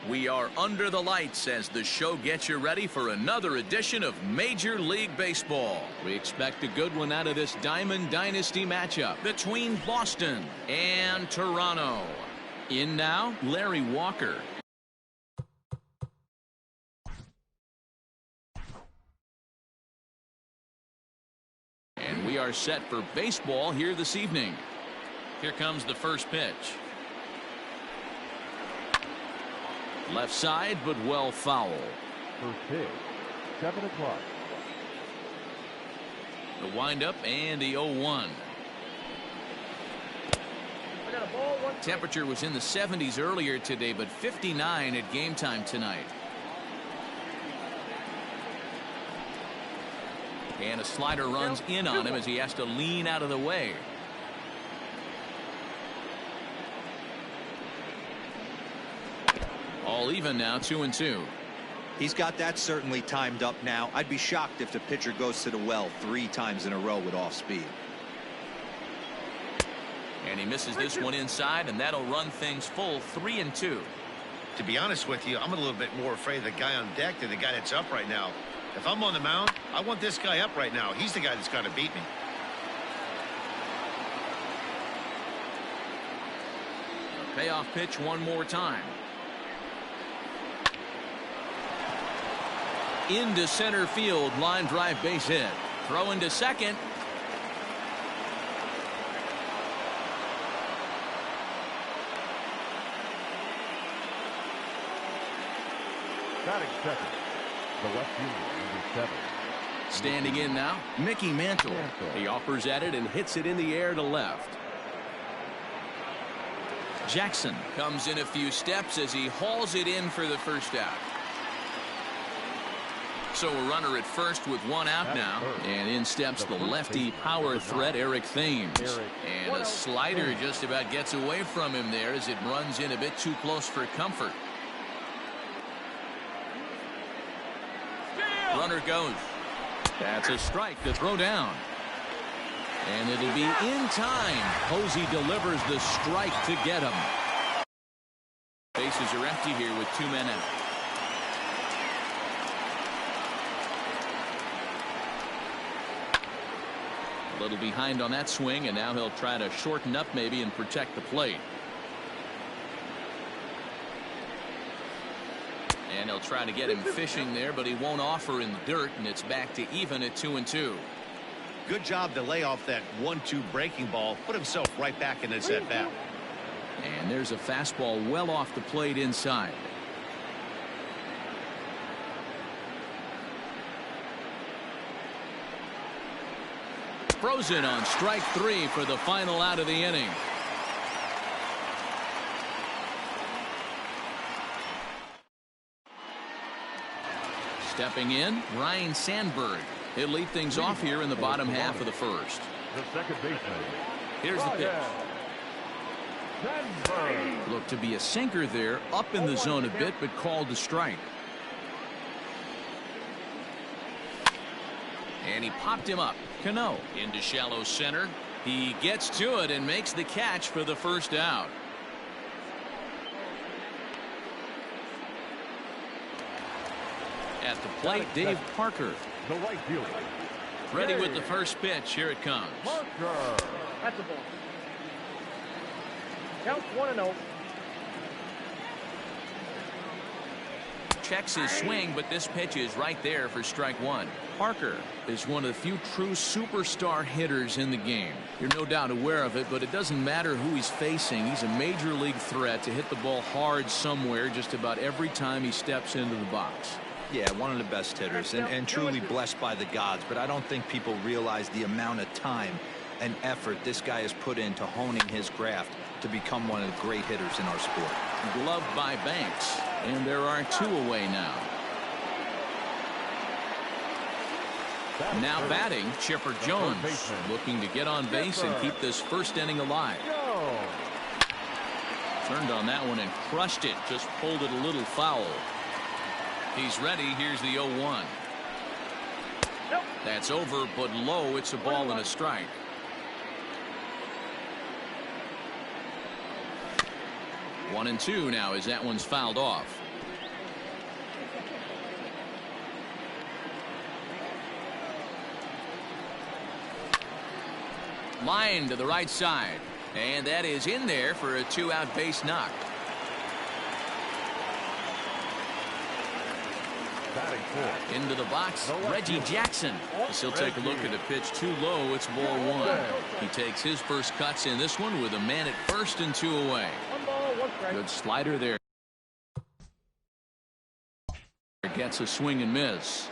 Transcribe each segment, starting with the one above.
We are under the lights as the show gets you ready for another edition of Major League Baseball. We expect a good one out of this Diamond Dynasty matchup between Boston and Toronto. In now, Larry Walker. And we are set for baseball here this evening. Here comes the first pitch. Left side, but well foul. First pitch, 7 o'clock. The windup and the 0-1. Temperature was in the 70s earlier today, but 59 at game time tonight. And a slider runs in on him as he has to lean out of the way. All even now, 2-2. He's got that certainly timed up now. I'd be shocked if the pitcher goes to the well 3 times in a row with off speed. And he misses this one inside, and that'll run things full 3-2. To be honest with you, I'm a little bit more afraid of the guy on deck than the guy that's up right now. If I'm on the mound, I want this guy up right now. He's the guy that's got to beat me. A payoff pitch one more time. Into center field, line drive base hit. Throw into second. Batting second, the left fielder, number 7. Standing in now, Mickey Mantle. He offers at it and hits it in the air to left. Jackson comes in a few steps as he hauls it in for the first out. So a runner at first with 1 out now, and in steps the lefty power threat Eric Thames, and a slider just about gets away from him there as it runs in a bit too close for comfort. Runner goes. That's a strike to throw down, and it'll be in time. Posey delivers the strike to get him. Bases are empty here with 2 men out. A little behind on that swing, and now he'll try to shorten up maybe and protect the plate. And he'll try to get him fishing there, but he won't offer in the dirt, and it's back to even at 2-2. Good job to lay off that 1-2 breaking ball. Put himself right back in his at-bat. And there's a fastball well off the plate inside. Frozen on strike 3 for the final out of the inning. Stepping in, Ryan Sandberg. He'll lead things off here in the bottom half of the first. The second baseman. Here's the pitch. Looked to be a sinker there, up in the zone a bit, but called to strike. And he popped him up. Cano into shallow center. He gets to it and makes the catch for the first out. At the plate, Dave Parker. The right fielder. Ready with the first pitch. Here it comes. Parker. That's a ball. Count 1-0. Checks his swing, but this pitch is right there for strike 1. Parker is one of the few true superstar hitters in the game. You're no doubt aware of it, but it doesn't matter who he's facing. He's a major league threat to hit the ball hard somewhere just about every time he steps into the box. Yeah, one of the best hitters and truly blessed by the gods, but I don't think people realize the amount of time and effort this guy has put into honing his craft to become one of the great hitters in our sport. Gloved by Banks, and there are 2 away now. Now batting, Chipper Jones, looking to get on base and keep this first inning alive. Turned on that one and crushed it, just pulled it a little foul. He's ready. Here's the 0-1. That's over, but low. It's a ball and a strike. One and two now as that one's fouled off. Line to the right side. And that is in there for a 2-out base knock. Batting fourth. Into the box, Reggie Jackson. He'll take a look at a pitch too low. It's ball one. He takes his first cuts in this one with a man at first and 2 away. Good slider there. Gets a swing and miss.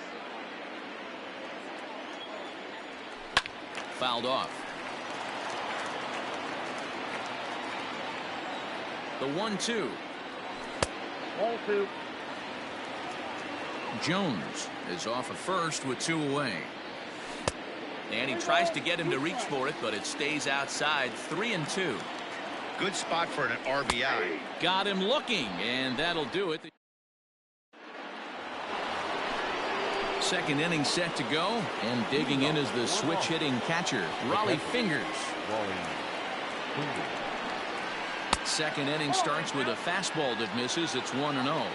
Fouled off. The 1-2. 0-2. Jones is off at first with 2 away. And he tries to get him to reach for it, but it stays outside. 3-2. Good spot for an RBI. Got him looking, and that'll do it. Second inning set to go, and digging in is the switch hitting catcher, Raleigh Fingers. Second inning starts with a fastball that misses. It's 1-0.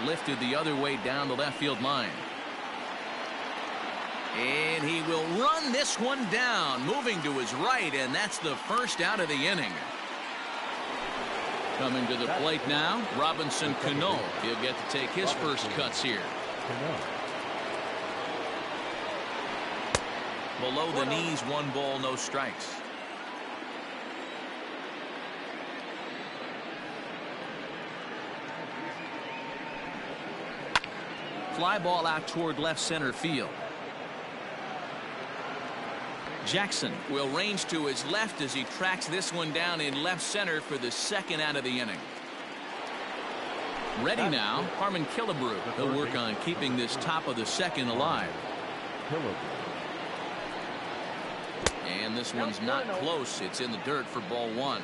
Lifted the other way down the left field line. And he will run this one down, moving to his right, and that's the first out of the inning. Coming to the plate now, Robinson Cano. He'll get to take his first cuts here. Below the knees, 1 ball, no strikes. Fly ball out toward left center field. Jackson will range to his left as he tracks this one down in left center for the second out of the inning. Ready now, Harmon Killebrew. He'll work on keeping this top of the second alive. And this one's not close. It's in the dirt for ball one.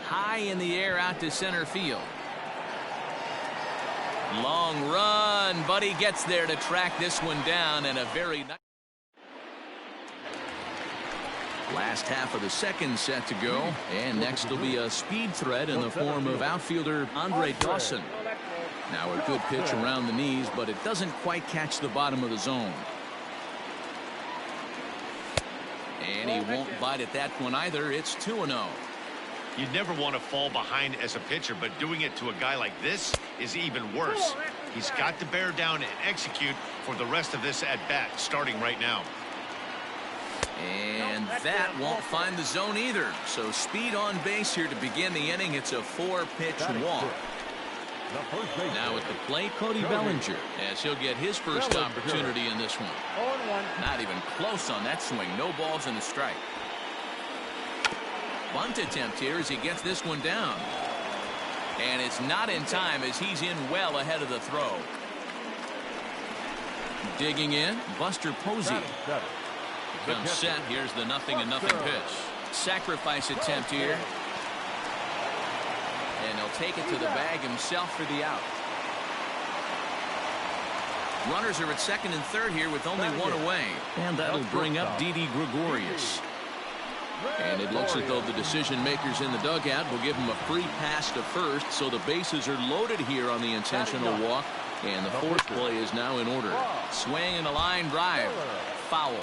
High in the air out to center field. Long run, but he gets there to track this one down, and a very nice. Last half of the second set to go, and next will be a speed threat in the form of outfielder Andre Dawson. Now a good pitch around the knees, but it doesn't quite catch the bottom of the zone. And he won't bite at that one either. It's 2-0. You'd never want to fall behind as a pitcher, but doing it to a guy like this is even worse. He's got to bear down and execute for the rest of this at-bat, starting right now. And that won't find the zone either. So speed on base here to begin the inning. It's a 4-pitch walk. Now at the plate, Cody Bellinger, as he'll get his first opportunity in this one. Not even close on that swing. No balls and a strike. Bunt attempt here as he gets this one down. And it's not in time as he's in well ahead of the throw. Digging in, Buster Posey. Comes set. Here's the 0-0 pitch. Sacrifice attempt here. And he'll take it to the bag himself for the out. Runners are at second and third here with only 1 away. And that'll bring up Didi Gregorius. And it looks as though the decision makers in the dugout will give him a free pass to first, so the bases are loaded here on the intentional walk, and the fourth play is now in order. Swing and a line drive. Foul.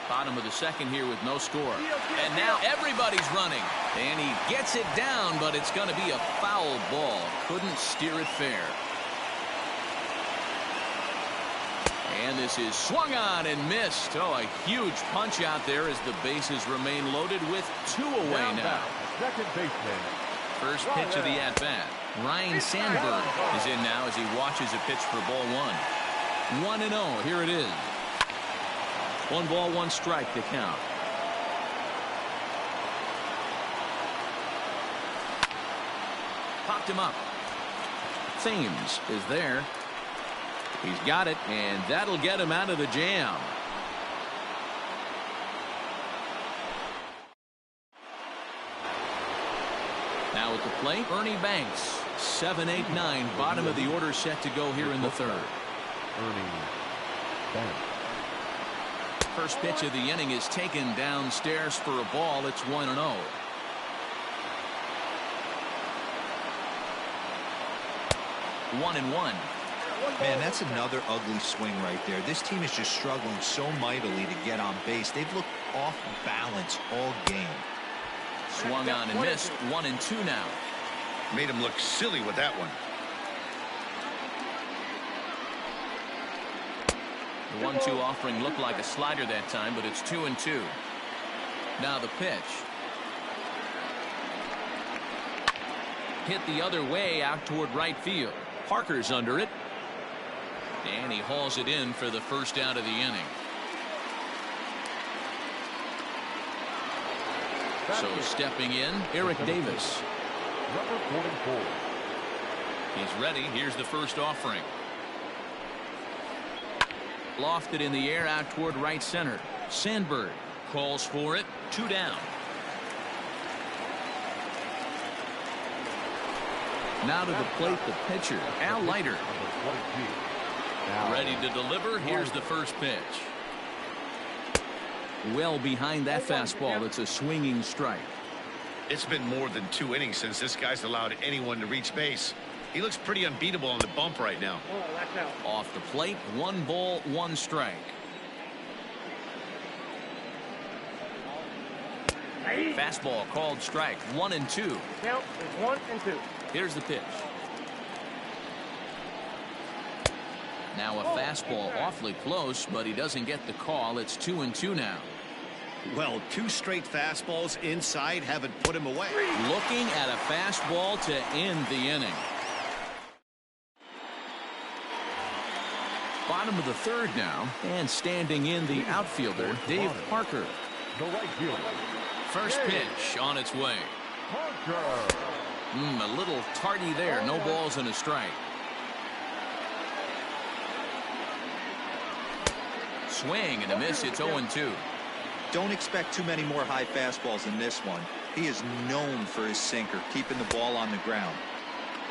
Bottom of the second here with no score. And now everybody's running, and he gets it down, but it's going to be a foul ball. Couldn't steer it fair. And this is swung on and missed. Oh, a huge punch out there as the bases remain loaded with 2 away now. Second baseman. First pitch of the at-bat. Ryan Sandberg is in now as he watches a pitch for ball one. 1-0. Here it is. 1 ball, 1 strike to count. Popped him up. Thames is there. He's got it, and that'll get him out of the jam. Now at the plate, Ernie Banks. 7, 8, 9, bottom of the order set to go here in the third. Ernie Banks. First pitch of the inning is taken downstairs for a ball. It's 1-0. 1-1. Man, that's another ugly swing right there. This team is just struggling so mightily to get on base. They've looked off balance all game. Swung on and missed. 1-2 now. Made him look silly with that one. The 1-2 offering looked like a slider that time, but it's 2-2. Now the pitch. Hit the other way out toward right field. Parker's under it. And he hauls it in for the first out of the inning. So stepping in, Eric Davis. Number 44. He's ready. Here's the first offering. Lofted in the air out toward right center. Sandberg calls for it. 2 down. Now to the plate, the pitcher, Al Leiter. Number 22. Ready to deliver. Here's the first pitch. Well behind that fastball. It's a swinging strike. It's been more than 2 innings since this guy's allowed anyone to reach base. He looks pretty unbeatable on the bump right now. Off the plate, 1 ball, 1 strike. Fastball called strike. 1-2. Count is 1-2. Here's the pitch. Now a fastball awfully close, but he doesn't get the call. It's 2-2 now. Well, 2 straight fastballs inside haven't put him away. Looking at a fastball to end the inning. Bottom of the 3rd now, and standing in the outfielder, Dave Parker. The right fielder. First pitch on its way. Parker. A little tardy there. No balls and a strike. Swing and a miss. It's 0-2. Don't expect too many more high fastballs in this one. He is known for his sinker, keeping the ball on the ground.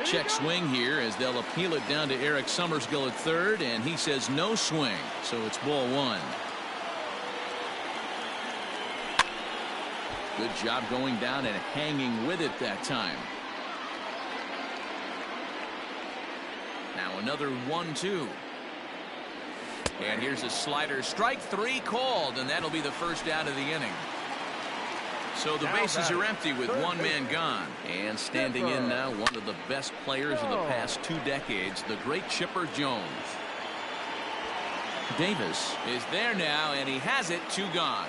Check swing here as they'll appeal it down to Eric Summerskill at 3rd, and he says no swing, so it's ball 1. Good job going down and hanging with it that time. Now another 1-2. And here's a slider. Strike 3 called, and that'll be the first out of the inning. So the bases are empty with 1 man gone. And standing in now, one of the best players of the past 2 decades, the great Chipper Jones. Davis is there now, and he has it. 2 gone.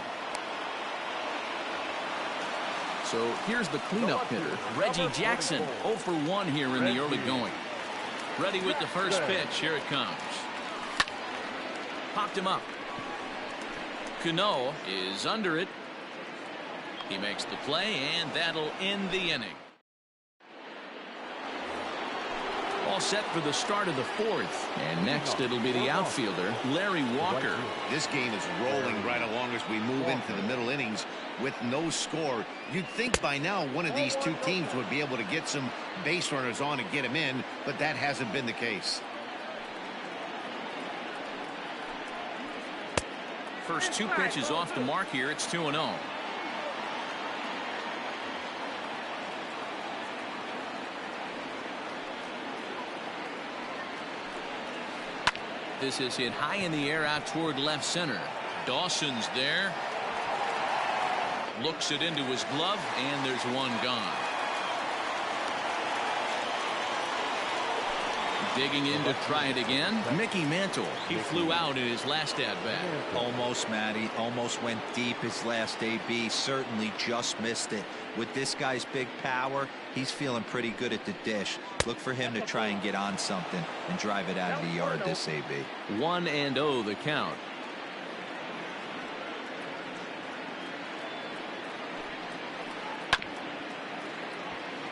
So here's the cleanup hitter, Reggie Jackson. 0 for 1 here in the early going. Ready with the first pitch. Here it comes. Popped him up. Cano is under it. He makes the play, and that'll end the inning. All set for the start of the 4th. And next it'll be the outfielder, Larry Walker. This game is rolling right along as we move into the middle innings with no score. You'd think by now one of these 2 teams would be able to get some base runners on and get them in, but that hasn't been the case. First 2 pitches off the mark here. It's 2-0. This is hit high in the air out toward left center. Dawson's there. Looks it into his glove, and there's 1 gone. Digging in to try it again, Mickey Mantle. He flew out in his last at-bat. Almost, Matty. Almost went deep his last AB. Certainly just missed it. With this guy's big power, he's feeling pretty good at the dish. Look for him to try and get on something and drive it out of the yard this AB. 1-0 the count.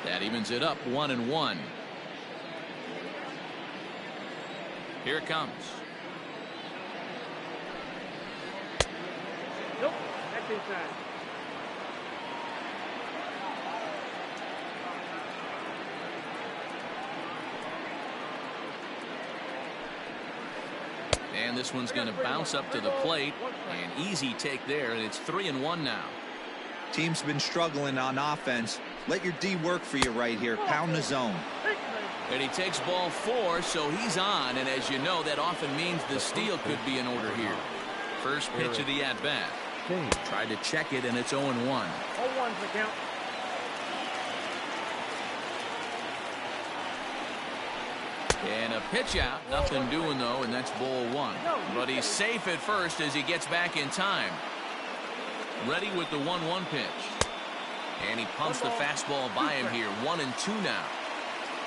That evens it up 1-1. Here it comes. Nope, that's inside. And this one's going to bounce up to the plate. An easy take there, and it's 3-1 now. Team's been struggling on offense. Let your D work for you right here. Pound the zone. And he takes ball 4, so he's on. And as you know, that often means the steal could be in order here. First pitch of the at-bat. Tried to check it, and it's 0-1. 0-1's the count. And a pitch out. Nothing doing, though, and that's ball 1. But he's safe at first as he gets back in time. Ready with the 1-1 pitch. And he pumps the fastball by him here. 1-2 now.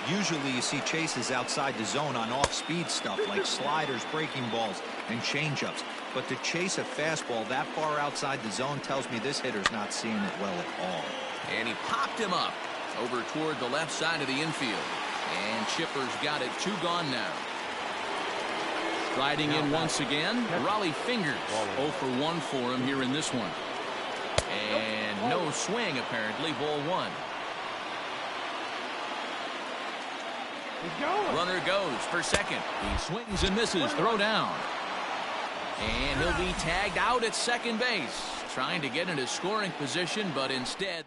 Usually you see chases outside the zone on off-speed stuff like sliders, breaking balls, and changeups. But to chase a fastball that far outside the zone tells me this hitter's not seeing it well at all. And he popped him up over toward the left side of the infield. And Chipper's got it. 2 gone now. Striding in once again, Raleigh Fingers. 0 for 1 for him here in this one. And no swing, apparently. Ball 1. Runner goes for second. He swings and misses. Throw down. And he'll be tagged out at second base. Trying to get into scoring position, but instead.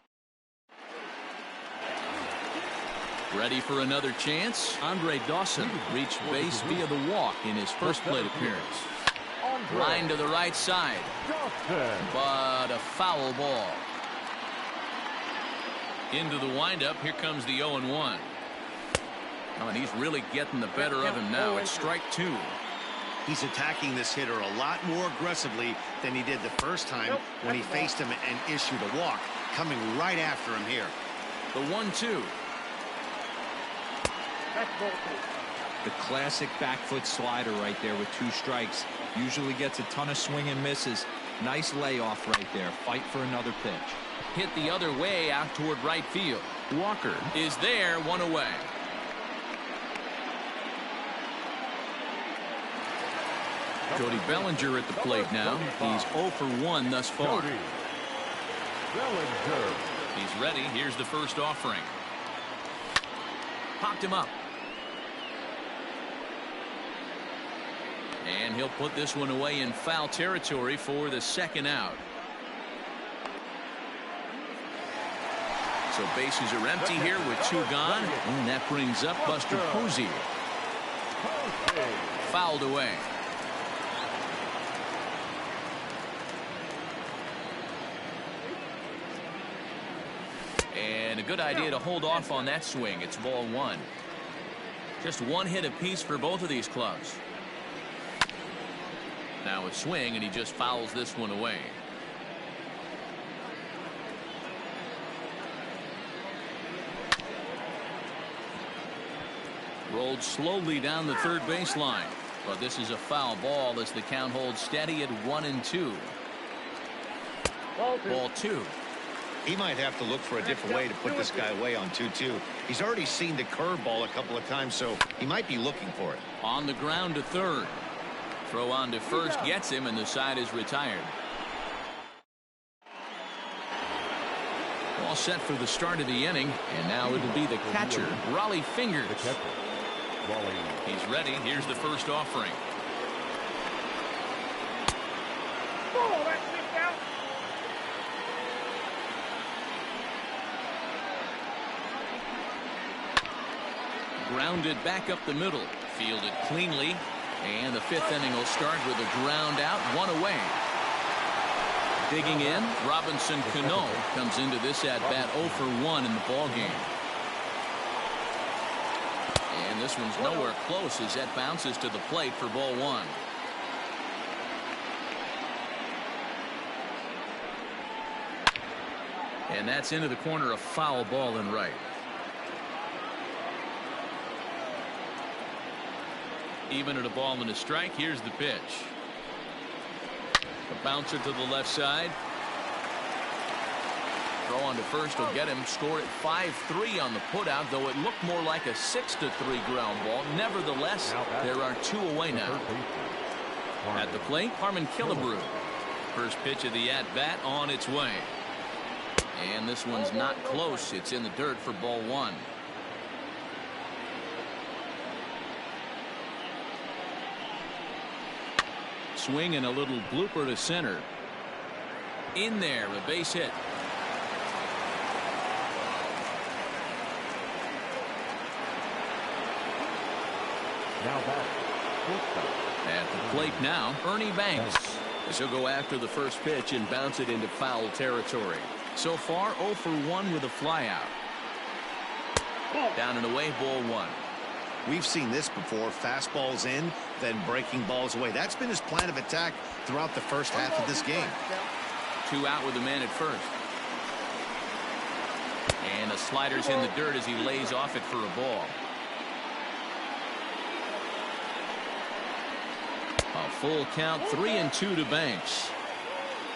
Ready for another chance. Andre Dawson reached base via the walk in his first plate appearance. Line to the right side. But a foul ball. Into the windup. Here comes the 0-1. Oh, and he's really getting the better of him now. It's strike 2. He's attacking this hitter a lot more aggressively than he did the first time when he faced him and issued a walk. Coming right after him here. The 1-2. The classic back foot slider right there with 2 strikes. Usually gets a ton of swing and misses. Nice layoff right there. Fight for another pitch. Hit the other way out toward right field. Walker is there, 1 away. Cody Bellinger at the plate now. He's 0 for 1 thus far. He's ready. Here's the first offering. Popped him up. And he'll put this one away in foul territory for the second out. So bases are empty here with 2 gone. And that brings up Buster Posey. Fouled away. And a good idea to hold off on that swing. It's ball 1. Just 1 hit apiece for both of these clubs. Now a swing, and he just fouls this one away. Rolled slowly down the third baseline. But this is a foul ball as the count holds steady at 1-2. Ball 2. He might have to look for a different way to put this guy away on 2-2. He's already seen the curveball a couple of times, so he might be looking for it. On the ground to third. Throw on to first gets him, and the side is retired. All set for the start of the inning, and now it'll be the catcher, Raleigh Fingers. He's ready. Here's the first offering. Grounded back up the middle. Fielded cleanly. And the 5th inning will start with a ground out, 1 away. Digging in, Robinson Cano comes into this at-bat 0 for 1 in the ballgame. And this one's nowhere close as that bounces to the plate for ball 1. And that's into the corner, a foul ball and right. Even at a ball and a strike. Here's the pitch. A bouncer to the left side. Throw on to first will get him. Score at 5-3 on the putout, though it looked more like a 6-3 ground ball. Nevertheless, there are 2 away now. At the plate, Harmon Killebrew. First pitch of the at-bat on its way. And this one's not close. It's in the dirt for ball 1. Swing and a little blooper to center. In there, a base hit. Now batting, shortstop. At the plate now, Ernie Banks. As he'll go after the first pitch and bounce it into foul territory. So far, 0 for 1 with a flyout. Down and away, ball 1. We've seen this before. Fastballs in, then breaking balls away. That's been his plan of attack throughout the first half of this game. 2 out with a man at first. And the slider's in the dirt as he lays off it for a ball. A full count, 3-2 to Banks.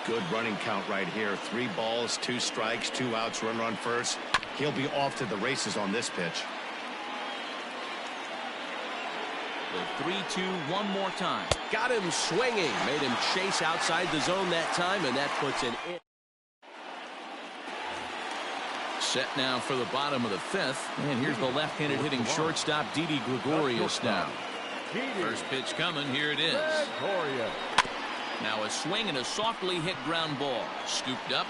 Good running count right here. 3 balls, 2 strikes, 2 outs, runner on first. He'll be off to the races on this pitch. The 3-2 one more time. Got him swinging. Made him chase outside the zone that time, and that puts an in. Set now for the bottom of the 5th. And here's the left-handed hitting shortstop, Didi Gregorius now. First pitch coming. Here it is. Now a swing and a softly hit ground ball. Scooped up.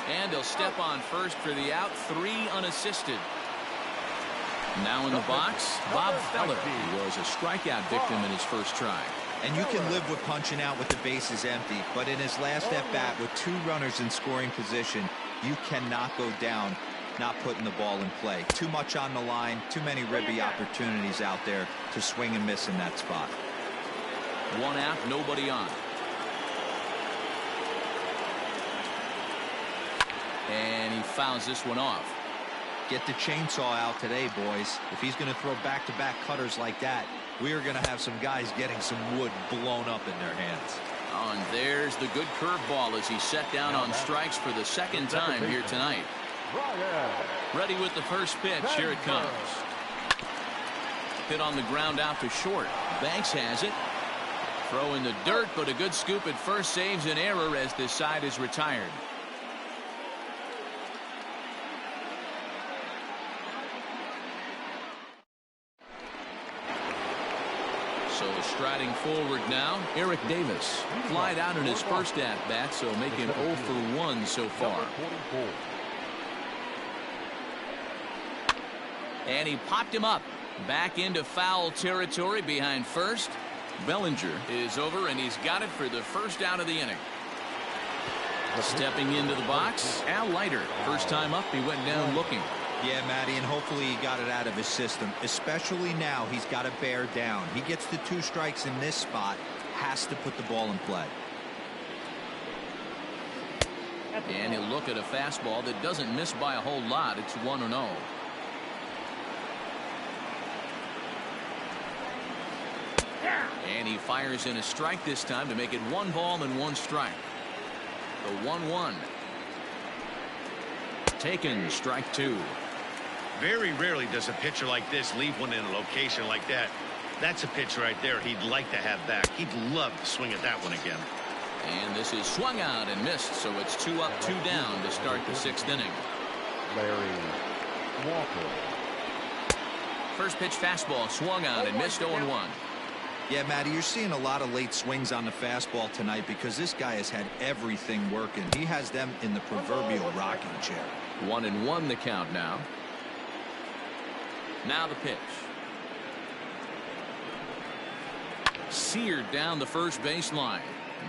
And he'll step on first for the out. 3 unassisted. Now in the box, Bob Feller. He was a strikeout victim in his first try. And you can live with punching out with the bases empty, but in his last at-bat with 2 runners in scoring position, you cannot go down not putting the ball in play. Too much on the line, too many ribby opportunities out there to swing and miss in that spot. 1 out, nobody on. And he fouls this one off. Get the chainsaw out today, boys. If he's going to throw back-to-back cutters like that, we are going to have some guys getting some wood blown up in their hands. Oh, and there's the good curveball as he set down on strikes for the 2nd time here tonight. Ready with the first pitch. Here it comes. Hit on the ground out to short. Banks has it. Throw in the dirt, but a good scoop at first saves an error as this side is retired. So striding forward now, Eric Davis. Flied out in his first at-bat, so making 0 for 1 so far. And he popped him up. Back into foul territory behind first. Bellinger is over, and he's got it for the first out of the inning. Stepping into the box, Al Leiter. First time up, he went down looking. Yeah, Matty, and hopefully he got it out of his system. Especially now, he's got to bear down. He gets the 2 strikes in this spot, has to put the ball in play. And he'll look at a fastball that doesn't miss by a whole lot. It's 1-0. And he fires in a strike this time to make it 1 ball and 1 strike. The 1-1. Taken, strike 2. Very rarely does a pitcher like this leave one in a location like that. That's a pitch right there he'd like to have back. He'd love to swing at that one again. And this is swung out and missed, so it's 2 up, 2 down to start the 6th inning. Larry Walker. First pitch fastball swung out and missed 0-1. Yeah, Matty, you're seeing a lot of late swings on the fastball tonight because this guy has had everything working. He has them in the proverbial rocking chair. 1-1 the count now. Now the pitch. Seared down the first baseline,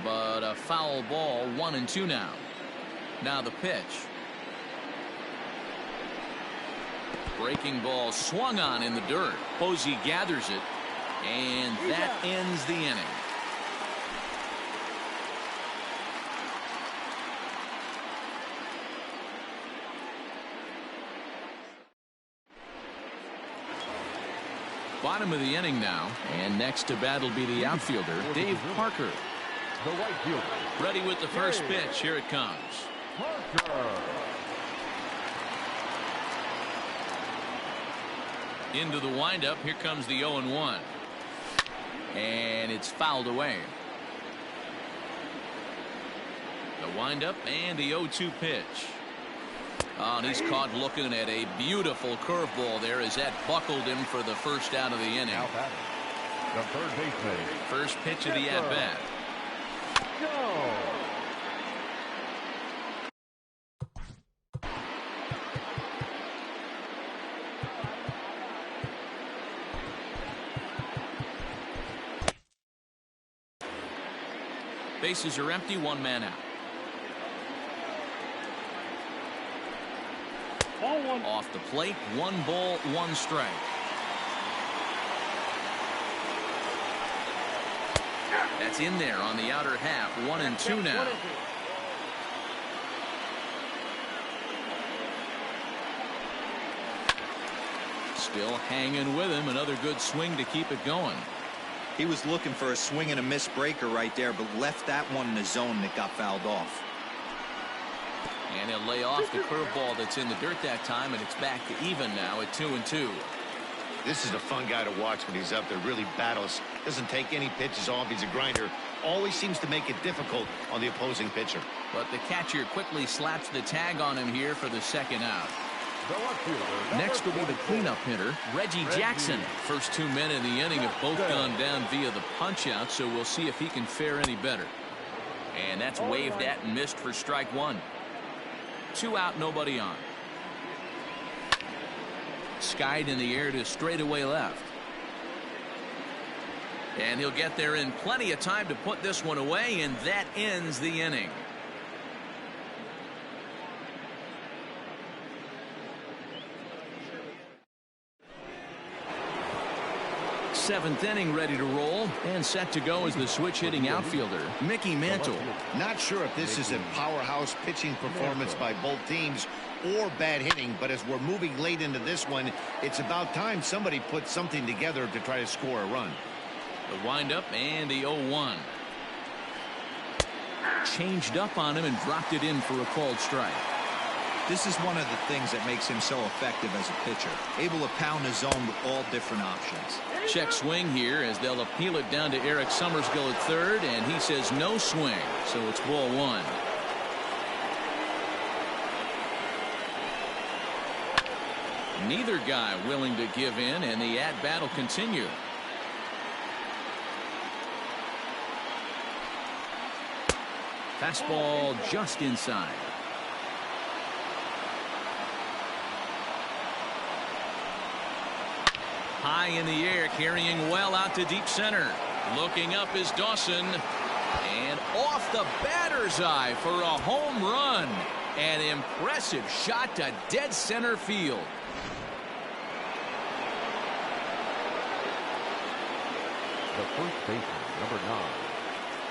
but a foul ball. 1-2 now. Now the pitch. Breaking ball swung on in the dirt. Posey gathers it, and that ends the inning. Bottom of the inning now, and next to bat will be the outfielder, Dave Parker. The right fielder. Ready with the first pitch. Here it comes. Parker. Into the windup. Here comes the 0-1. And it's fouled away. The windup and the 0-2 pitch. Oh, and he's caught looking at a beautiful curveball there as that buckled him for the first out of the inning. Now batting, the third baseman. First pitch of the at-bat. Go. Bases are empty, one man out. Ball one. Off the plate, 1 ball, 1 strike. That's in there on the outer half. 1-2 now. 1-2. Still hanging with him. Another good swing to keep it going. He was looking for a swing and a miss breaker right there, but left that one in the zone that got fouled off. And he'll lay off the curveball that's in the dirt that time, and it's back to even now at 2-2. This is a fun guy to watch when he's up there. Really battles. Doesn't take any pitches off. He's a grinder. Always seems to make it difficult on the opposing pitcher. But the catcher quickly slaps the tag on him here for the second out. The left fielder, Next will be the cleanup hitter, Reggie Jackson. First 2 men in the inning have both gone down via the punch-out, so we'll see if he can fare any better. And that's waved at and missed for strike 1. 2 out, nobody on. Skied in the air to straightaway left. And he'll get there in plenty of time to put this one away, and that ends the inning. 7th inning ready to roll, and set to go is the switch-hitting outfielder, Mickey Mantle. Not sure if this is a powerhouse pitching performance by both teams or bad hitting, but as we're moving late into this one, it's about time somebody put something together to try to score a run. The windup and the 0-1. Changed up on him and dropped it in for a called strike. This is one of the things that makes him so effective as a pitcher, able to pound the zone with all different options. Check swing here as they'll appeal it down to Eric Summerskill at third, and he says no swing, so it's ball 1. Neither guy willing to give in, and the at-bat will continue. Fastball just inside. High in the air, carrying well out to deep center. Looking up is Dawson. And off the batter's eye for a home run. An impressive shot to dead center field. the first baseman, number 9,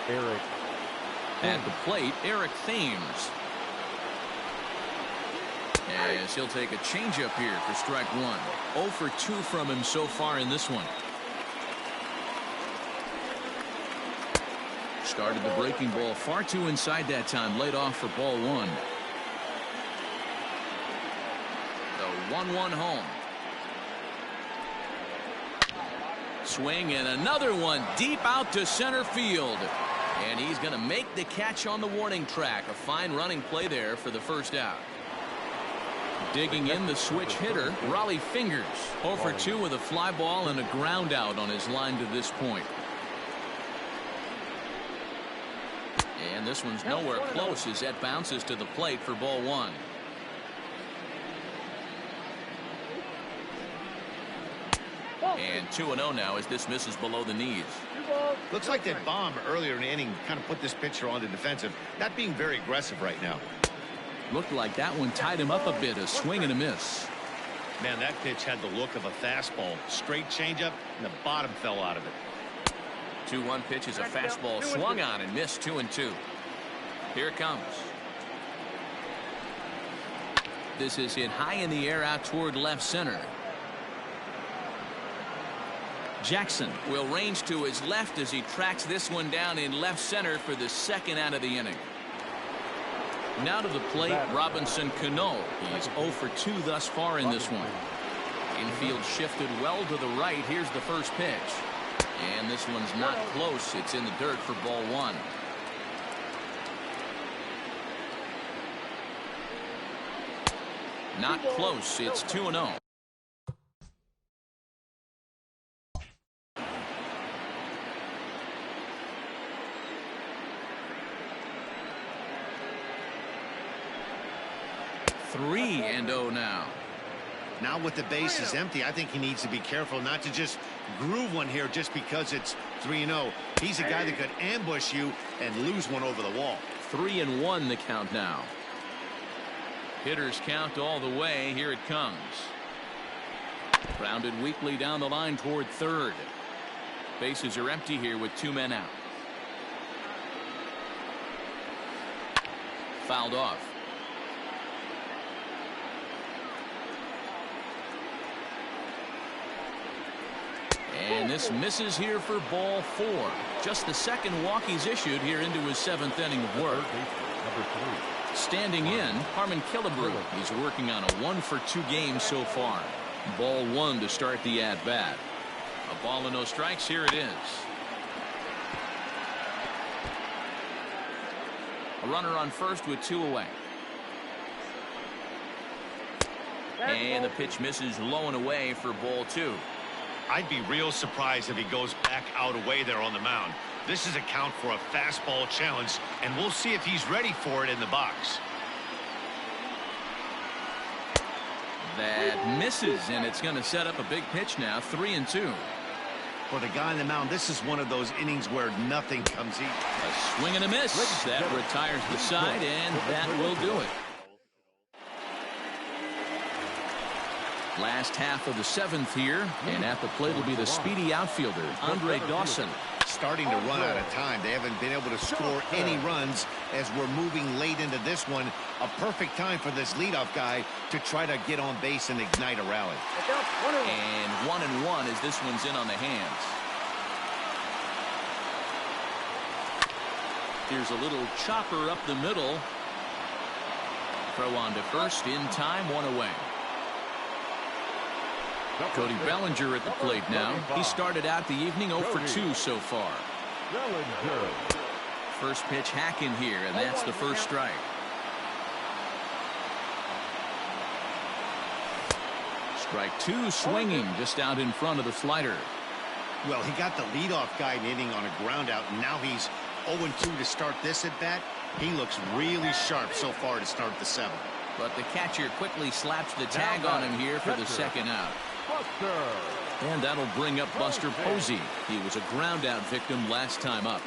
Eric. At the plate, Eric Thames. As he'll take a changeup here for strike 1. 0 for 2 from him so far in this one. Started the breaking ball far too inside that time. Laid off for ball 1. The 1-1 home. Swing and another one deep out to center field. And he's going to make the catch on the warning track. A fine running play there for the first out. Digging in the switch hitter, Raleigh Fingers. 0 for 2 with a fly ball and a ground out on his line to this point. And this one's nowhere close as that bounces to the plate for ball 1. And 2-0 now as this misses below the knees. Looks like that bomb earlier in the inning kind of put this pitcher on the defensive. Not being very aggressive right now. Looked like that one tied him up a bit. A swing and a miss. Man, that pitch had the look of a fastball. Straight changeup, and the bottom fell out of it. 2-1 pitch is a fastball swung on and missed. 2-2. Here it comes. This is hit high in the air out toward left center. Jackson will range to his left as he tracks this one down in left center for the second out of the inning. Now to the plate, Robinson Cano. He's 0 for 2 thus far in this one. Infield shifted well to the right. Here's the first pitch. And this one's not close. It's in the dirt for ball 1. Not close. It's 2-0. Three and 0 now. Now with the bases empty, I think he needs to be careful not to just groove one here just because it's 3-0. He's a guy that could ambush you and lose one over the wall. 3-1 the count now. Hitters count all the way. Here it comes. Grounded weakly down the line toward third. Bases are empty here with 2 men out. Fouled off. And this misses here for ball 4. Just the second walk he's issued here into his 7th inning of work. Standing in, Harmon Killebrew. He's working on a 1-for-2 game so far. Ball 1 to start the at-bat. A ball and no strikes. Here it is. A runner on first with 2 away. And the pitch misses low and away for ball 2. I'd be real surprised if he goes back out away there on the mound. This is a count for a fastball challenge, and we'll see if he's ready for it in the box. That misses, and it's going to set up a big pitch now. 3-2. For the guy on the mound, this is one of those innings where nothing comes easy. A swing and a miss. That retires the side, and that will do it. Last half of the 7th here, and at the plate will be the speedy outfielder, Andre Dawson. Starting to run out of time. They haven't been able to score any runs as we're moving late into this one. A perfect time for this leadoff guy to try to get on base and ignite a rally. And 1-1 as this one's in on the hands. Here's a little chopper up the middle. Throw on to first in time, 1 away. Cody Bellinger at the plate now. He started out the evening 0-for-2 so far. First pitch hacking here, and that's the first strike. Strike 2 swinging just out in front of the slider. Well, he got the leadoff guy hitting on a ground out, and now he's 0-2 to start this at bat. He looks really sharp so far to start the 7th. But the catcher quickly slaps the tag on him here for the second out. And that'll bring up Buster Posey. He was a ground out victim last time up.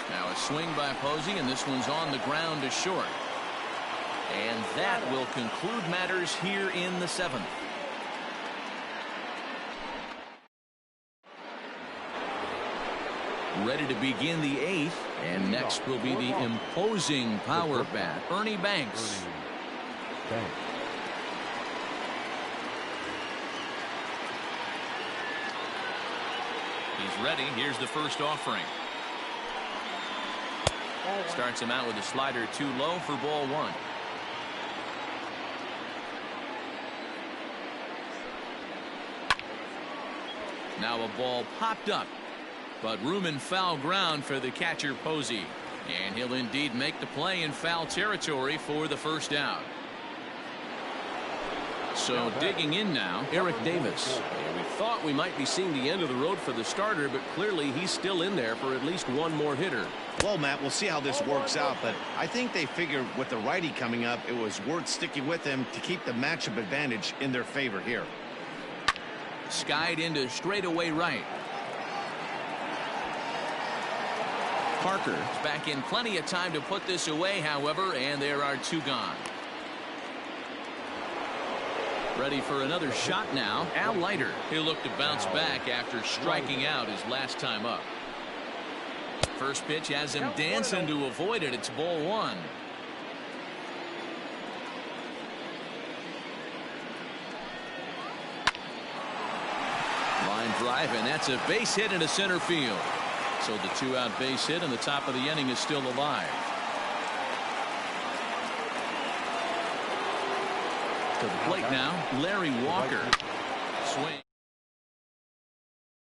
Now a swing by Posey, and this one's on the ground to short. And that will conclude matters here in the 7th. Ready to begin the 8th, and next will be the imposing power bat, Ernie Banks. He's ready. Here's the first offering. Starts him out with a slider too low for ball 1. Now a ball popped up, but room in foul ground for the catcher Posey. And he'll indeed make the play in foul territory for the first out. So digging in now, Eric Davis. We thought we might be seeing the end of the road for the starter, but clearly he's still in there for at least one more hitter. Well, Matt, we'll see how this works out, but I think they figured with the righty coming up, it was worth sticking with him to keep the matchup advantage in their favor here. Skied into straightaway right. Parker is back in plenty of time to put this away, however, and there are 2 gone. Ready for another shot now. Al Leiter. He'll look to bounce back after striking out his last time up. First pitch has him dancing to avoid it. It's ball 1. Line drive, and that's a base hit into center field. So the 2-out base hit, and the top of the inning is still alive. To the plate now, Larry Walker. Swing.